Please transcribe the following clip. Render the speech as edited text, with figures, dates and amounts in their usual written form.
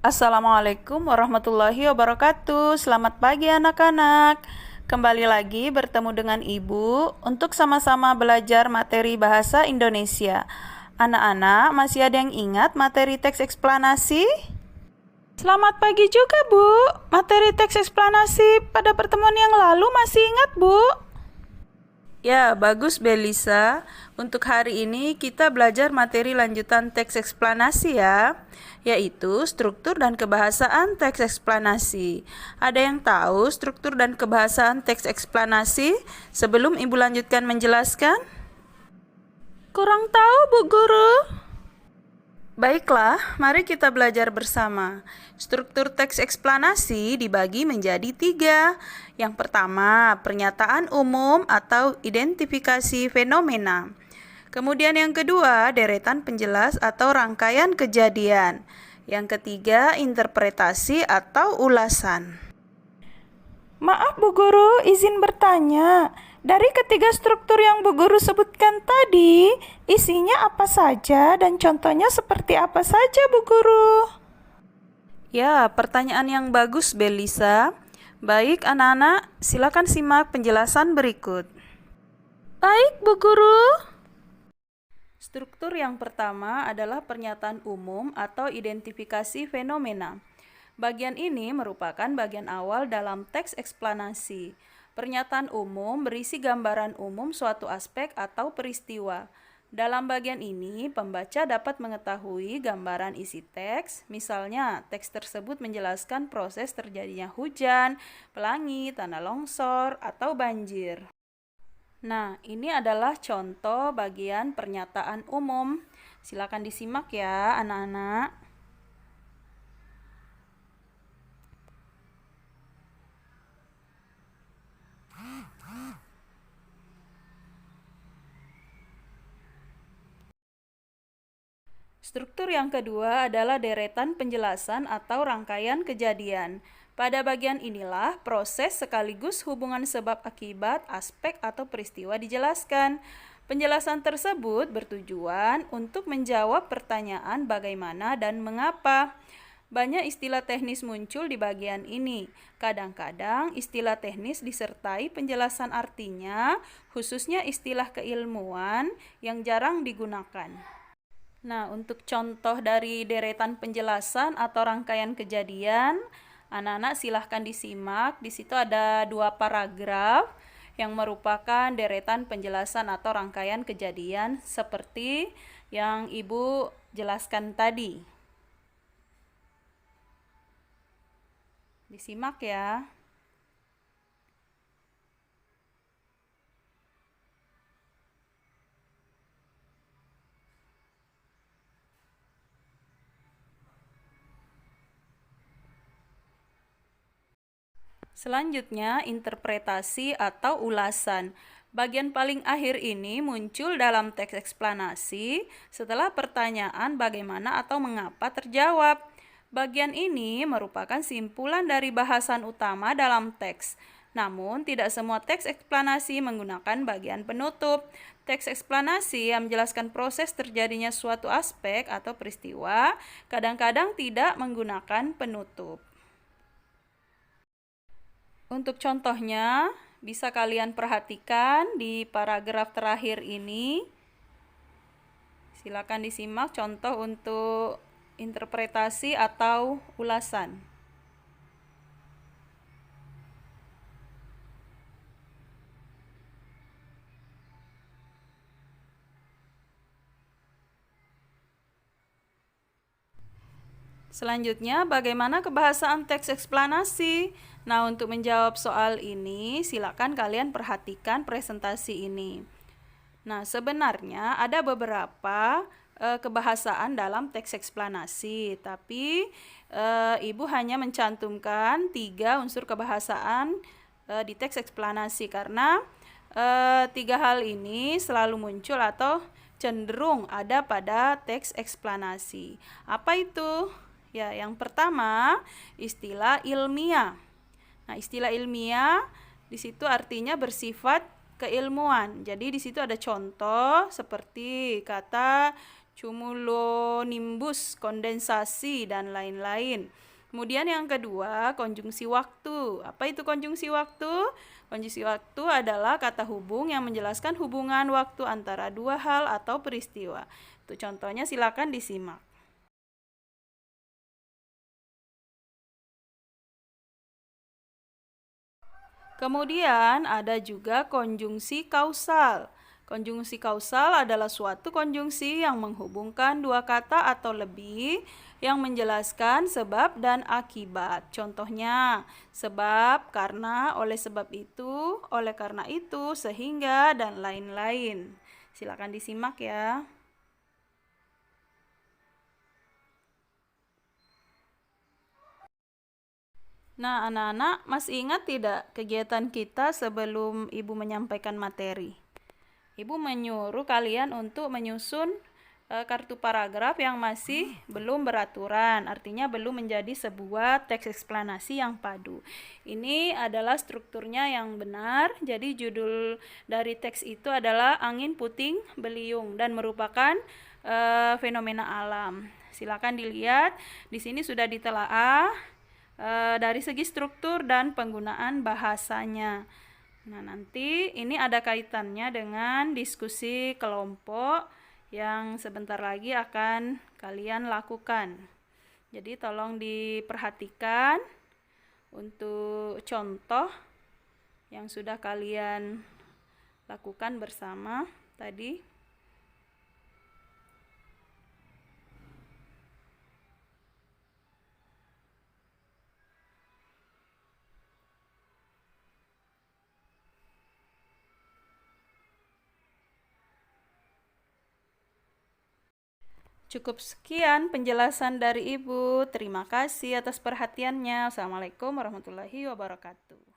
Assalamualaikum warahmatullahi wabarakatuh. Selamat pagi anak-anak. Kembali lagi bertemu dengan Ibu untuk sama-sama belajar materi bahasa Indonesia. Anak-anak, masih ada yang ingat materi teks eksplanasi? Selamat pagi juga, Bu. Materi teks eksplanasi pada pertemuan yang lalu masih ingat, Bu? Ya, bagus Belisa. Untuk hari ini kita belajar materi lanjutan teks eksplanasi ya, yaitu struktur dan kebahasaan teks eksplanasi. Ada yang tahu struktur dan kebahasaan teks eksplanasi sebelum Ibu lanjutkan menjelaskan? Kurang tahu, Bu Guru. Baiklah, mari kita belajar bersama. Struktur teks eksplanasi dibagi menjadi 3. Yang pertama, pernyataan umum atau identifikasi fenomena. Kemudian yang kedua, deretan penjelas atau rangkaian kejadian. Yang ketiga, interpretasi atau ulasan. Maaf Bu Guru, izin bertanya. Dari ketiga struktur yang Bu Guru sebutkan tadi, isinya apa saja dan contohnya seperti apa saja Bu Guru? Ya, pertanyaan yang bagus Belisa. Baik anak-anak, silakan simak penjelasan berikut. Baik Bu Guru. Struktur yang pertama adalah pernyataan umum atau identifikasi fenomena. Bagian ini merupakan bagian awal dalam teks eksplanasi. Pernyataan umum berisi gambaran umum suatu aspek atau peristiwa. Dalam bagian ini, pembaca dapat mengetahui gambaran isi teks, misalnya teks tersebut menjelaskan proses terjadinya hujan, pelangi, tanah longsor, atau banjir. Nah, ini adalah contoh bagian pernyataan umum. Silakan disimak ya, anak-anak. Struktur yang kedua adalah deretan penjelasan atau rangkaian kejadian. Pada bagian inilah proses sekaligus hubungan sebab akibat, aspek atau peristiwa dijelaskan. Penjelasan tersebut bertujuan untuk menjawab pertanyaan bagaimana dan mengapa. Banyak istilah teknis muncul di bagian ini. Kadang-kadang istilah teknis disertai penjelasan artinya, khususnya istilah keilmuan yang jarang digunakan. Nah, untuk contoh dari deretan penjelasan atau rangkaian kejadian, anak-anak silahkan disimak. Di situ ada 2 paragraf yang merupakan deretan penjelasan atau rangkaian kejadian seperti yang Ibu jelaskan tadi. Disimak ya. Selanjutnya, interpretasi atau ulasan. Bagian paling akhir ini muncul dalam teks eksplanasi setelah pertanyaan bagaimana atau mengapa terjawab. Bagian ini merupakan simpulan dari bahasan utama dalam teks. Namun, tidak semua teks eksplanasi menggunakan bagian penutup. Teks eksplanasi yang menjelaskan proses terjadinya suatu aspek atau peristiwa kadang-kadang tidak menggunakan penutup. Untuk contohnya, bisa kalian perhatikan di paragraf terakhir ini. Silakan disimak contoh untuk interpretasi atau ulasan. Selanjutnya, bagaimana kebahasaan teks eksplanasi? Nah, untuk menjawab soal ini, silakan kalian perhatikan presentasi ini. Nah, sebenarnya ada beberapa kebahasaan dalam teks eksplanasi, tapi Ibu hanya mencantumkan 3 unsur kebahasaan di teks eksplanasi karena 3 hal ini selalu muncul atau cenderung ada pada teks eksplanasi. Apa itu? Ya, yang pertama, istilah ilmiah. Nah, istilah ilmiah di situ artinya bersifat keilmuan. Jadi di situ ada contoh seperti kata cumulonimbus, kondensasi, dan lain-lain. Kemudian yang kedua, konjungsi waktu. Apa itu konjungsi waktu? Konjungsi waktu adalah kata hubung yang menjelaskan hubungan waktu antara dua hal atau peristiwa. Itu contohnya, silakan disimak. Kemudian ada juga konjungsi kausal. Konjungsi kausal adalah suatu konjungsi yang menghubungkan dua kata atau lebih yang menjelaskan sebab dan akibat. Contohnya, sebab, karena, oleh sebab itu, oleh karena itu, sehingga, dan lain-lain. Silakan disimak ya. Nah, anak-anak masih ingat tidak kegiatan kita sebelum Ibu menyampaikan materi? Ibu menyuruh kalian untuk menyusun kartu paragraf yang masih belum beraturan, artinya belum menjadi sebuah teks eksplanasi yang padu. Ini adalah strukturnya yang benar, jadi judul dari teks itu adalah Angin Puting Beliung dan merupakan fenomena alam. Silakan dilihat, di sini sudah ditelaah dari segi struktur dan penggunaan bahasanya. Nah, nanti ini ada kaitannya dengan diskusi kelompok yang sebentar lagi akan kalian lakukan. Jadi tolong diperhatikan untuk contoh yang sudah kalian lakukan bersama tadi. Cukup sekian penjelasan dari Ibu. Terima kasih atas perhatiannya. Assalamualaikum warahmatullahi wabarakatuh.